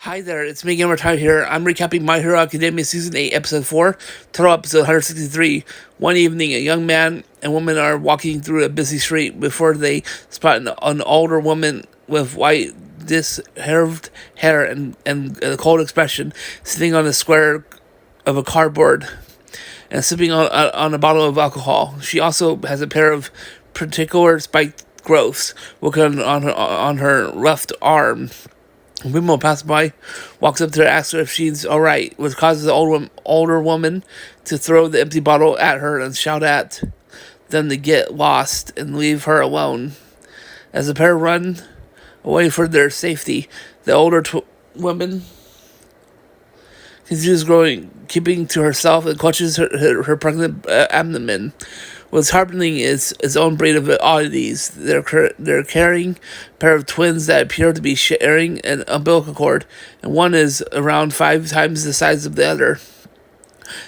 Hi there, it's me, Gamer Tyler here. I'm recapping My Hero Academia Season 8, Episode 4, total episode 163. One evening, a young man and woman are walking through a busy street before they spot an older woman with white, disheveled hair and a cold expression sitting on a square of a cardboard and sipping on a bottle of alcohol. She also has a pair of particular spiked growths working on her left arm. A woman passes by, walks up to her, asks her if she's alright, which causes the older woman to throw the empty bottle at her and shout at them to get lost and leave her alone. As the pair run away for their safety, the older woman continues growing, keeping to herself, and clutches her pregnant abdomen. What's happening is its own breed of oddities. They're carrying a pair of twins that appear to be sharing an umbilical cord, and one is around 5 times the size of the other.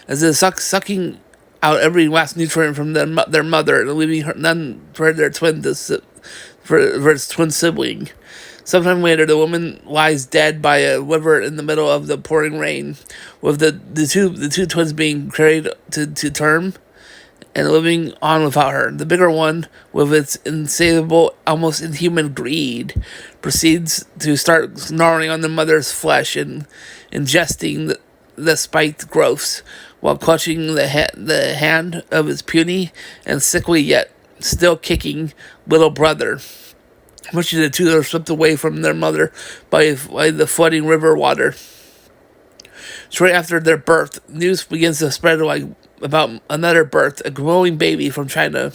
As they're sucking out every last nutrient from their mother, and leaving none for their for its twin sibling. Sometime later, the woman lies dead by a river in the middle of the pouring rain, with the two twins being carried to term and living on without her. The bigger one, with its insatiable, almost inhuman greed, proceeds to start gnawing on the mother's flesh and ingesting the spiked growths, while clutching the hand of its puny and sickly yet still kicking little brother. Much of the two are swept away from their mother by the flooding river water. Shortly after their birth, news begins to spread about another birth, a growing baby from China.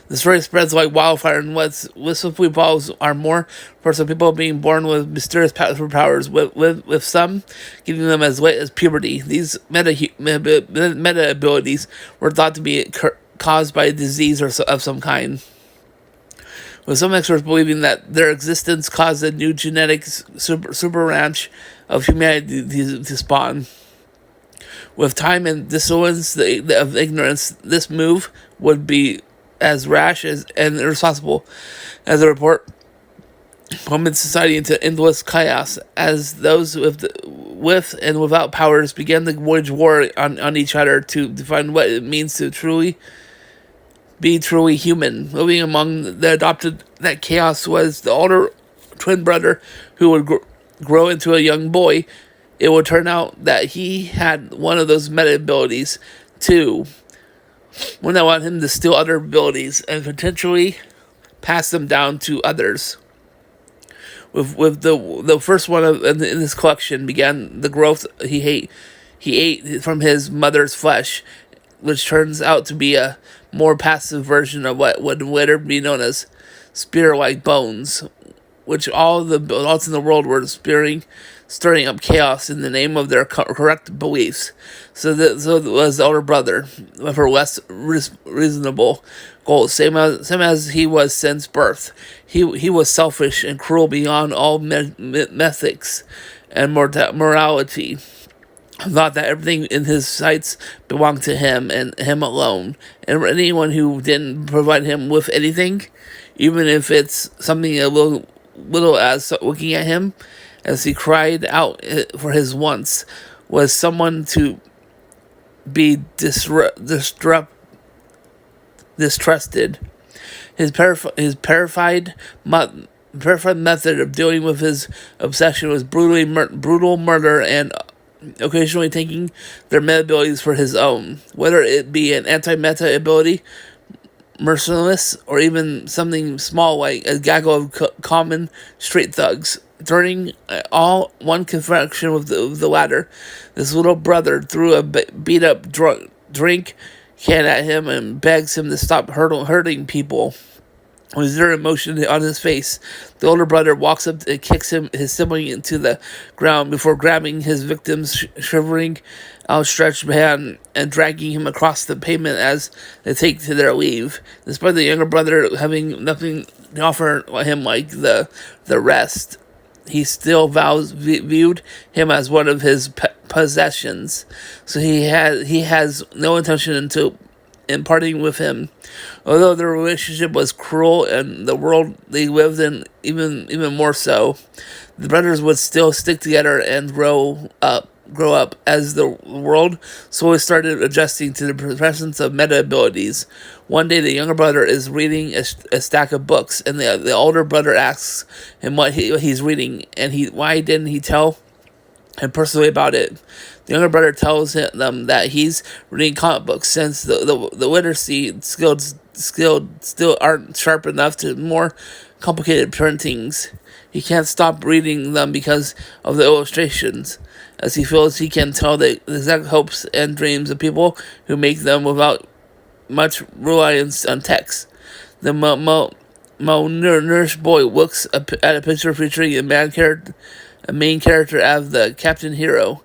The story spreads like wildfire, and what swiftly follows are more reports of people being born with mysterious powers, with some getting them as late as puberty. These meta abilities were thought to be caused by a disease of some kind, with some experts believing that their existence caused a new genetic super ranch of humanity to spawn. With time and dissolence of ignorance, this move would be as rash and irresponsible as a report plummeted society into endless chaos, as those with and without powers began to wage war on each other to define what it means to be truly human. Living among the adopted that chaos was the older twin brother, who would grow into a young boy. It would turn out that he had one of those meta abilities too, one that allowed him to steal other abilities and potentially pass them down to others. With the first one in this collection began the growth he ate from his mother's flesh, which turns out to be a more passive version of what would later be known as spear-like bones, which all the adults in the world were stirring up chaos in the name of their correct beliefs. So it was the older brother, with her less reasonable goals, same as he was since birth. He was selfish and cruel beyond all ethics and morality. Thought that everything in his sights belonged to him and him alone, and anyone who didn't provide him with anything, even if it's something a little as looking at him as he cried out for his wants, was someone to be distrusted. His purified method of dealing with his obsession was brutal murder, and occasionally taking their meta abilities for his own, whether it be an anti-meta ability, merciless, or even something small like a gaggle of common street thugs. Turning all one confrontation with the latter, this little brother threw a beat-up drink can at him and begs him to stop hurting people. With zero emotion on his face, the older brother walks up and kicks his sibling into the ground before grabbing his victim's shivering, outstretched hand and dragging him across the pavement as they take to their leave. Despite the younger brother having nothing to offer him like the rest, he still viewed him as one of his possessions. So he has no intention in parting with him. Although their relationship was cruel and the world they lived in even more so, the brothers would still stick together and grow up as the world slowly started adjusting to the presence of meta abilities. One day, the younger brother is reading a stack of books, and the older brother asks him what he's reading, and why didn't he tell him personally about it. The younger brother tells them that he's reading comic books since the literacy skills still aren't sharp enough to more complicated printings. He can't stop reading them because of the illustrations, as he feels he can tell the exact hopes and dreams of people who make them without much reliance on text. The malnourished boy looks at a picture featuring a main character of the Captain Hero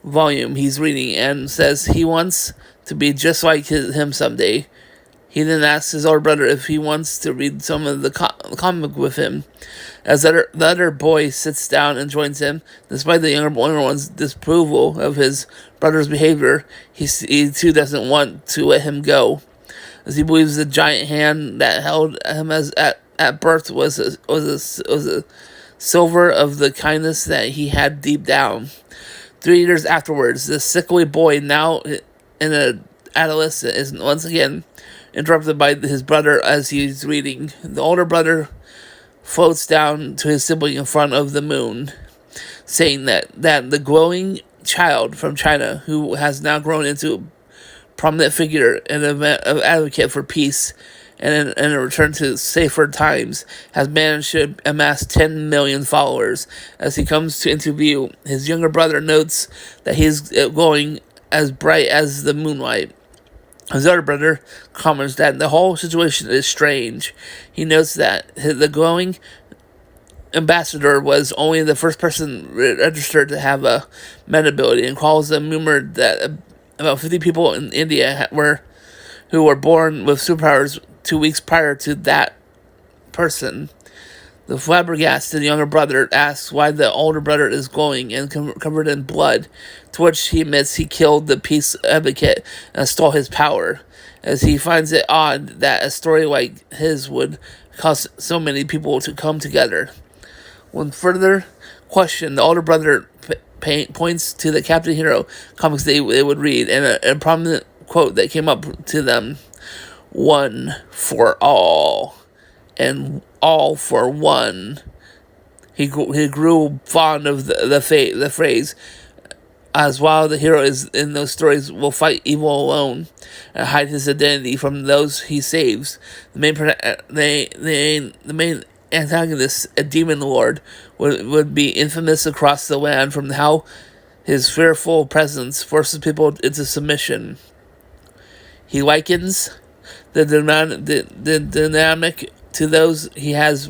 volume he's reading and says he wants to be just like him someday. He then asks his older brother if he wants to read some of the comic with him. As the other boy sits down and joins him, despite the younger one's disapproval of his brother's behavior, he too doesn't want to let him go, as he believes the giant hand that held him at birth was a silver of the kindness that he had deep down. 3 years afterwards, the sickly boy, now in an adolescent, is once again interrupted by his brother as he's reading. The older brother floats down to his sibling in front of the moon, saying that the glowing child from China, who has now grown into a prominent figure and an advocate for peace and a return to safer times, has managed to amass 10 million followers. As he comes into view, his younger brother notes that he's glowing as bright as the moonlight. His other brother comments that the whole situation is strange. He notes that the glowing ambassador was only the first person registered to have a meta ability, and calls them rumored that about 50 people in India who were born with superpowers 2 weeks prior to that person. The flabbergasted younger brother asks why the older brother is glowing and covered in blood, to which he admits he killed the peace advocate and stole his power, as he finds it odd that a story like his would cause so many people to come together. When further questioned, the older brother points to the Captain Hero comics they would read, and a prominent quote that came up to them: "One for all, and all for one." He grew fond of the phrase, as while the hero is in those stories will fight evil alone and hide his identity from those he saves. The main antagonist, a demon lord, would be infamous across the land from how his fearful presence forces people into submission. He likens the dynamic to those he has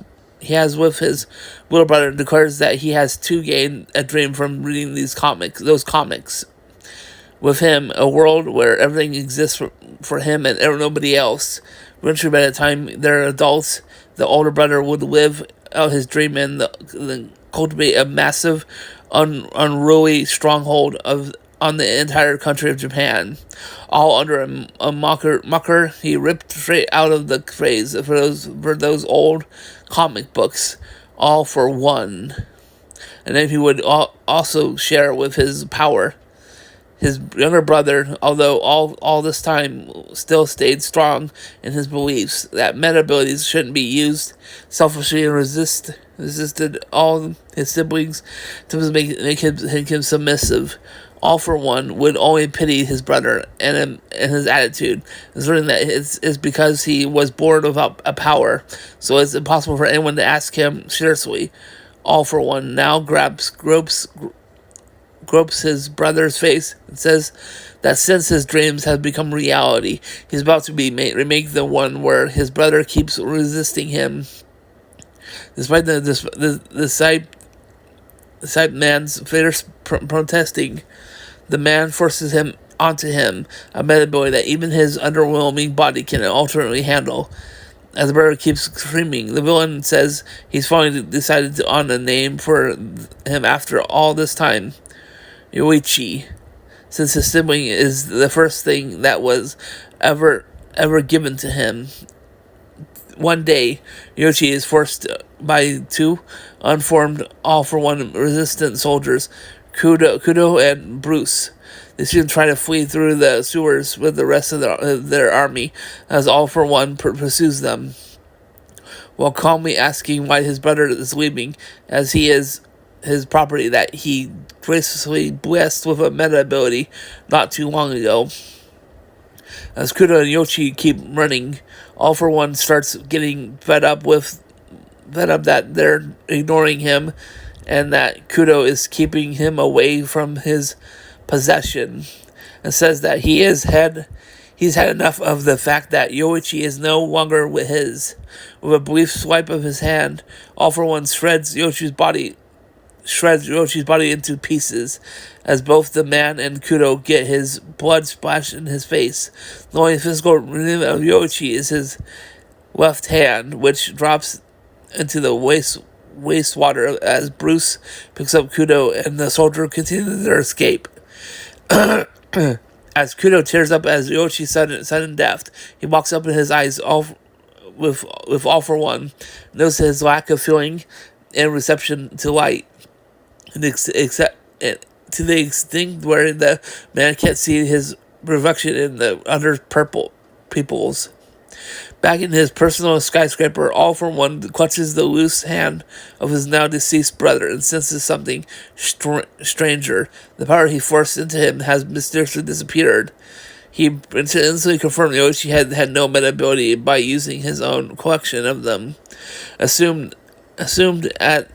with his little brother, and declares that he has too gained a dream from reading those comics. With him, a world where everything exists for him and nobody else. Eventually, by the time they're adults, the older brother would live out his dream and cultivate a massive, unruly stronghold on the entire country of Japan, all under a mocker he ripped straight out of the phrase for those old comic books, all for one. And then he would also share with his power. His younger brother, although all this time, still stayed strong in his beliefs that meta abilities shouldn't be used selfishly, and resisted all his siblings to make him submissive. All for one would only pity his brother and his attitude, asserting that it's because he was born without a power, so it's impossible for anyone to ask him seriously. All for one now gropes his brother's face and says that since his dreams have become reality, he's about to remake the one where his brother keeps resisting him. Despite the side man's fierce protesting, the man forces him onto him, a meta ability that even his underwhelming body can alternately handle. As the brother keeps screaming, the villain says he's finally decided on a name for him after all this time: Yoichi. since his sibling is the first thing that was ever given to him. One day, Yoshi is forced by two unformed All for One resistant soldiers, Kudo and Bruce. They soon try to flee through the sewers with the rest of their army as All for One pursues them, while calmly asking why his brother is leaving, as he is his property that he graciously blessed with a meta ability not too long ago. As Kudo and Yoshi keep running, All for One starts getting fed up that they're ignoring him and that Kudo is keeping him away from his possession, and says that he's had enough of the fact that Yoichi is no longer with his. With a brief swipe of his hand, All for One shreds Yoshi's body into pieces, as both the man and Kudo get his blood splashed in his face. The only physical remnant of Yoichi is his left hand, which drops into the wastewater as Bruce picks up Kudo and the soldier continues their escape. As Kudo tears up as Yoshi's sudden death, he walks up in his eyes with All for One, notices his lack of feeling and reception to light, and to the extent where the man can't see his reflection in the under purple peoples. Back in his personal skyscraper, All for One clutches the loose hand of his now deceased brother and senses something stranger. The power he forced into him has mysteriously disappeared. He instantly confirmed Yoshi had no meta ability by using his own collection of them. Assumed at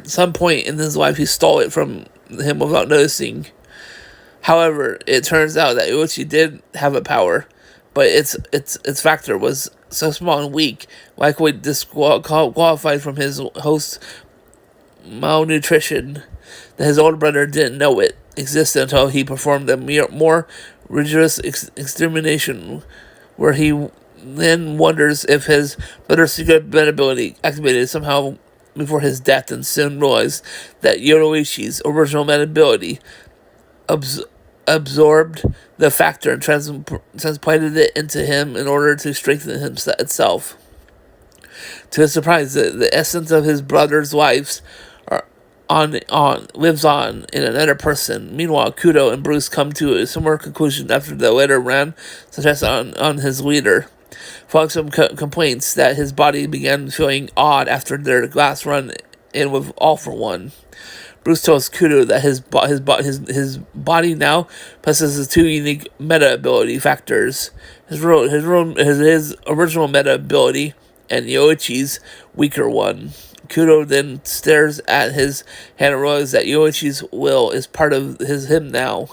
some point in his life he stole it from him without noticing. However, it turns out that Yoshi did have a power, but its factor was so small and weak, likely disqualified from his host's malnutrition, that his older brother didn't know it existed until he performed a more rigorous extermination, where he then wonders if his brother's secret ability activated somehow before his death, and soon realized that Yoruichi's original ability absorbed the factor and transplanted it into him in order to strengthen itself. To his surprise, the essence of his brother's lives lives on in another person. Meanwhile, Kudo and Bruce come to a similar conclusion after the latter ran such as on his leader. Following some complaints that his body began feeling odd after their last run in with All for One. Bruce tells Kudo that his body now possesses two unique meta ability factors: his original meta ability and Yoichi's weaker one. Kudo then stares at his hand and realizes that Yoichi's will is part of him now.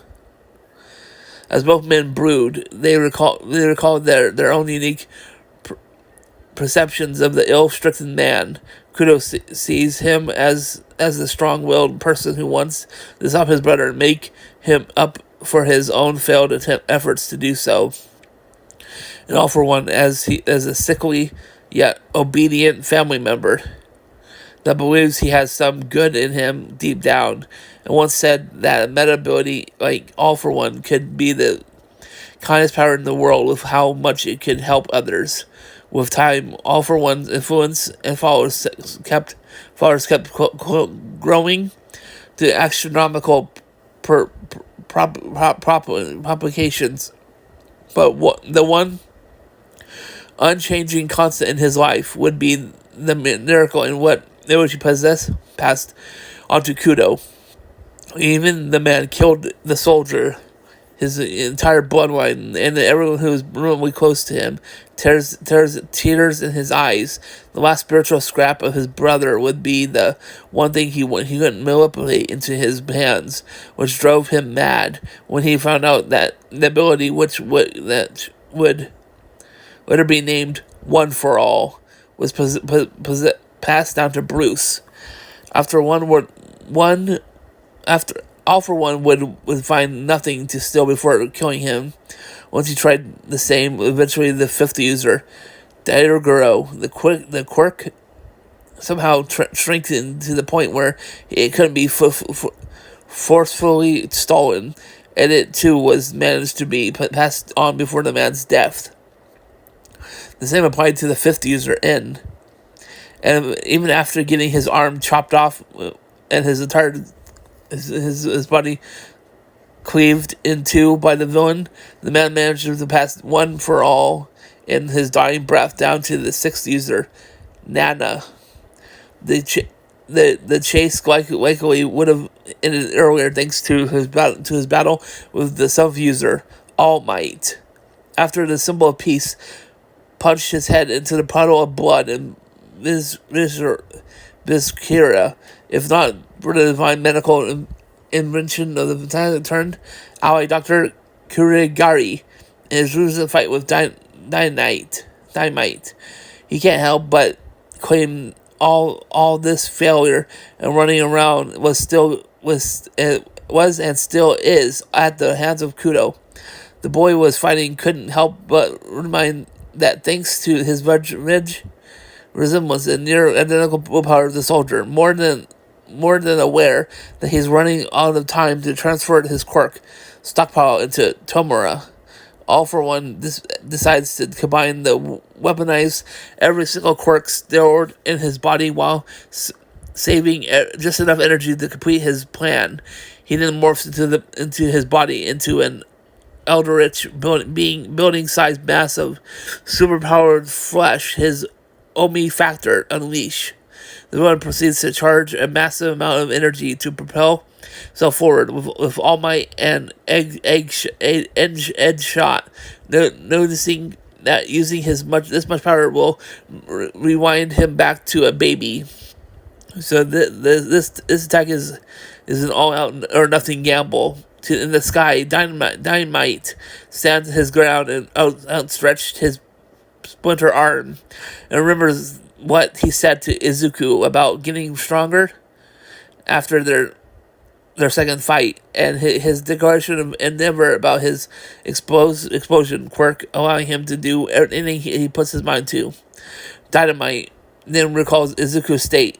As both men brood, they recall their own unique perceptions of the ill-stricken man. Kudo sees him as the strong-willed person who wants to stop his brother and make him up for his own failed efforts to do so. And All for One as a sickly yet obedient family member that believes he has some good in him deep down, and once said that a meta ability like All for One could be the kindest power in the world with how much it could help others. With time, All for One's influence and followers kept growing to astronomical propagations. But the one unchanging constant in his life would be the miracle in what Yoichi passed on to Kudo. Even the man killed the soldier, his entire bloodline, and everyone who was remotely close to him, tears tears in his eyes. The last spiritual scrap of his brother would be the one thing he couldn't manipulate into his hands, which drove him mad when he found out that the ability would be named One for All was passed down to Bruce. After All for One would find nothing to steal before killing him. Once he tried the same, eventually the fifth user, Daigoro, the quirk somehow strengthened to the point where it couldn't be forcefully stolen, and it too was managed to be passed on before the man's death. The same applied to the fifth user, N. And even after getting his arm chopped off and his entire his body cleaved in two by the villain, the man managed to pass one for all in his dying breath down to the sixth user, Nana. The chase likely would have ended earlier thanks to his battle with the self-user, All Might. After the symbol of peace punched his head into the puddle of blood and Vizkira, if not for the divine medical invention of the time turned ally Dr. Kurigari in his losing fight with Dynamite. He can't help but claim all this failure and running around was and still is at the hands of Kudo. The boy was fighting couldn't help but remind that thanks to his resemblance and near identical willpower of the soldier, more than aware that he's running out of time to transfer his quirk stockpile into Tomura. All for One decides to combine the weaponize every single quirk stored in his body while saving just enough energy to complete his plan. He then morphs into his body into an eldritch building-sized mass of superpowered flesh. His Omi Factor Unleash. The villain proceeds to charge a massive amount of energy to propel himself forward with All Might and edge shot, noticing that using this much power will rewind him back to a baby. So this attack is an all out or nothing gamble. In the sky, Dynamite stands his ground and outstretched his splinter arm, and remembers what he said to Izuku about getting stronger after their second fight, and his declaration of endeavor about his explosion quirk allowing him to do anything he puts his mind to. Dynamite then recalls Izuku's state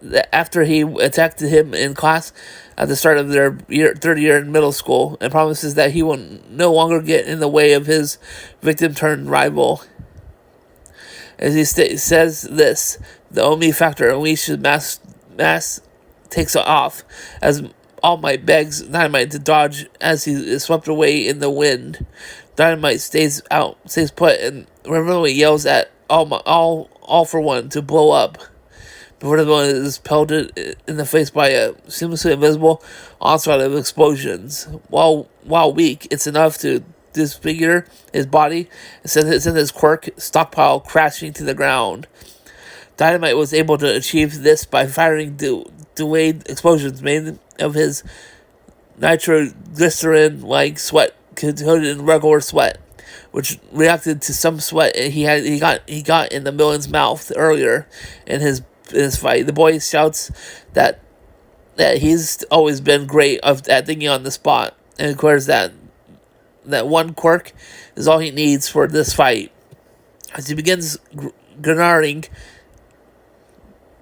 that after he attacked him in class at the start of their third year in middle school, and promises that he will no longer get in the way of his victim-turned-rival. As he says this, the Omi Factor unleashes mass takes off, as All Might begs Dynamite to dodge as he is swept away in the wind. Dynamite stays put, and reverently yells at all for One to blow up. Before the villain is pelted in the face by a seamlessly invisible onslaught of explosions. While weak, it's enough to disfigure his body and send his quirk stockpile crashing to the ground. Dynamite was able to achieve this by firing delayed explosions made of his nitroglycerin-like sweat coated in regular sweat, which reacted to some sweat he got in the villain's mouth earlier in his fight. The boy shouts that he's always been great at thinking on the spot, and declares that one quirk is all he needs for this fight. As he begins granting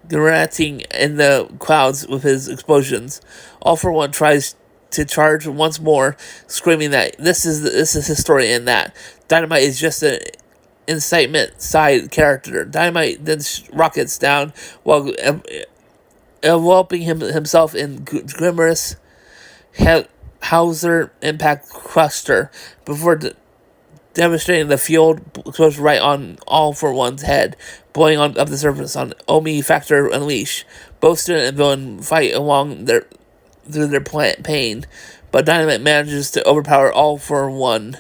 in the clouds with his explosions, All for One tries to charge once more, screaming that this is his story and that Dynamite is just an incitement side character. Dynamite then rockets down while enveloping himself in glamorous Hauser impact cluster before devastating the field explosion right on All for One's head, blowing up the surface on Omi Factor Unleash. Both student and villain fight along through their pain, but Dynamite manages to overpower All for One.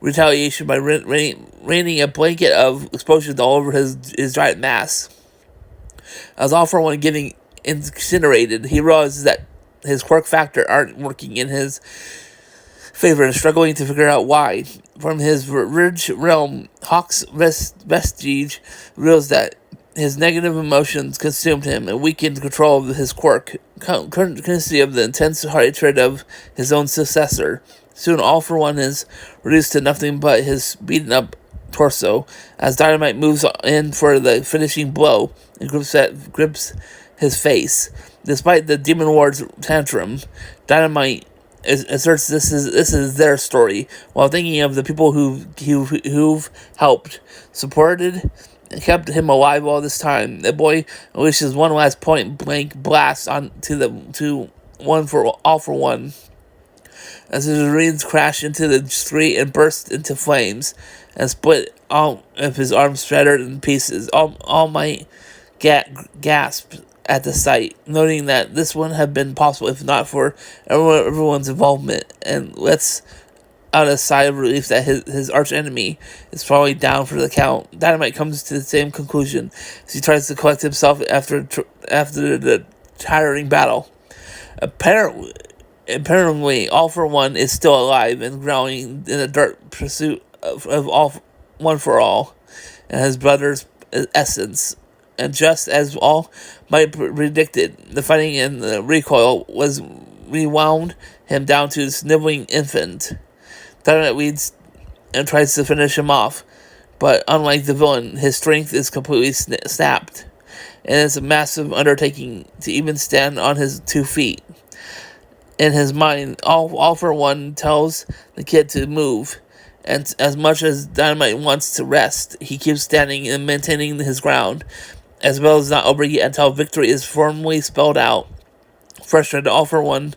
Retaliation by raining a blanket of explosions all over his giant mass. As All for One getting incinerated, he realizes that his quirk factor aren't working in his favor and struggling to figure out why. From his ridge realm, Hawk's vestige reveals that his negative emotions consumed him and weakened control of his quirk, courtesy of the intense hatred of his own successor. Soon, All for One is reduced to nothing but his beaten up torso, as Dynamite moves in for the finishing blow and grips his face. Despite the Demon Lord's tantrum, Dynamite asserts this is their story, while thinking of the people who've helped, supported, and kept him alive all this time. The boy unleashes one last point blank blast on to one for all for one, as his Marines crash into the street and burst into flames, and split all of his arms shattered in pieces. All Might gasped at the sight, noting that this wouldn't have been possible if not for everyone's involvement, and lets out a sigh of relief that his arch enemy is probably down for the count. Dynamite comes to the same conclusion as he tries to collect himself after the tiring battle. Apparently, All for One is still alive and growling in a dark pursuit of all one for all, and his brother's essence. And just as All Might predicted, the fighting and the recoil was rewound him down to a sniveling infant. Dynamite leads and tries to finish him off, but unlike the villain, his strength is completely snapped, and it's a massive undertaking to even stand on his 2 feet. In his mind, All for One tells the kid to move, and as much as Dynamite wants to rest, he keeps standing and maintaining his ground, as well as not over yet until victory is formally spelled out. Frustrated, All for One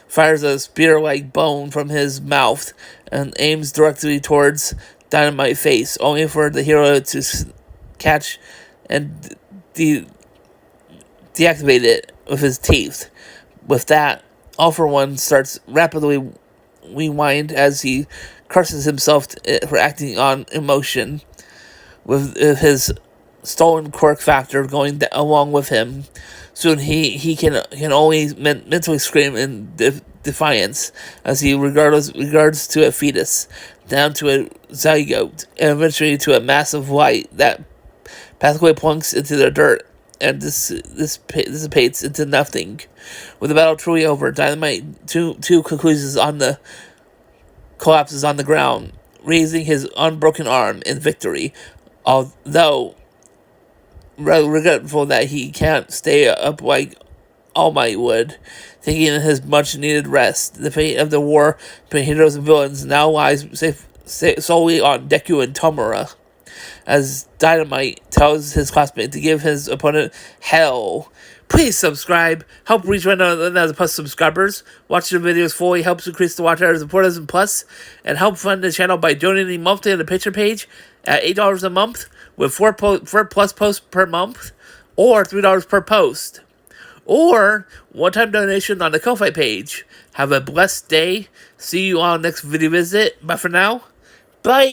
fires a spear-like bone from his mouth and aims directly towards Dynamite's face, only for the hero to catch and deactivate it with his teeth. With that, All for One starts rapidly rewind as he curses himself for acting on emotion, with his stolen quirk factor going along with him. Soon he can only mentally scream in defiance as he regards to a fetus, down to a zygote, and eventually to a massive light that pathway plunks into the dirt and dissipates into nothing. With the battle truly over, Dynamite two conclusions on the collapses on the ground, raising his unbroken arm in victory, although regretful that he can't stay up like All Might would. Thinking of his much-needed rest, the fate of the war between heroes and villains now lies solely on Deku and Tomura, as Dynamite tells his classmate to give his opponent hell. Please subscribe, help reach 1,000 plus subscribers, watch the videos fully, helps increase the watch hours of 4,000 plus, and help fund the channel by donating monthly on the Patreon page at $8 a month, with 4 plus posts per month, or $3 per post, or one-time donation on the Ko-Fi page. Have a blessed day. See you on the next video visit. But for now, bye.